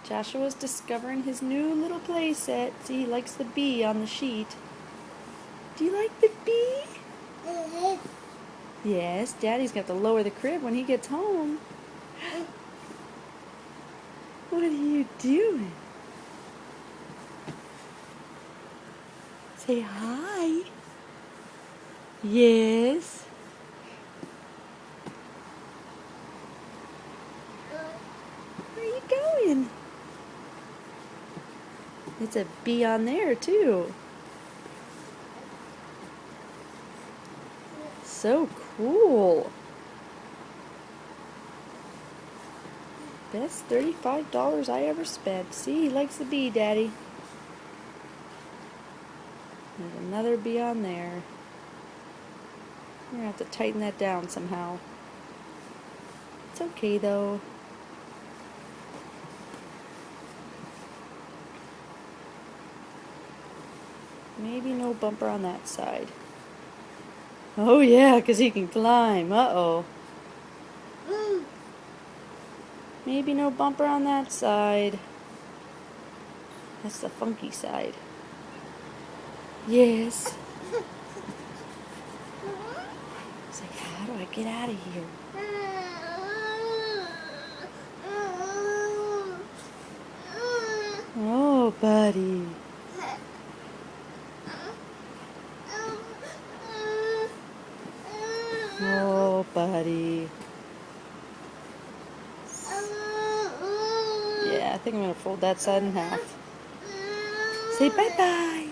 Joshua's discovering his new little play set. See, he likes the bee on the sheet. Do you like the bee? Yes, Daddy's got to lower the crib when he gets home. What are you doing? Say hi. Yes. Where are you going? It's a bee on there too. So cool. Best $35 I ever spent. See, he likes the bee, Daddy. There's another bee on there. We're going to have to tighten that down somehow. It's okay though. Maybe no bumper on that side. Oh yeah, 'cause he can climb. Uh-oh. Maybe no bumper on that side. That's the funky side. Yes. It's like, how do I get out of here? Oh, buddy. Oh, buddy. Yeah, I think I'm going to fold that side in half. Say bye-bye.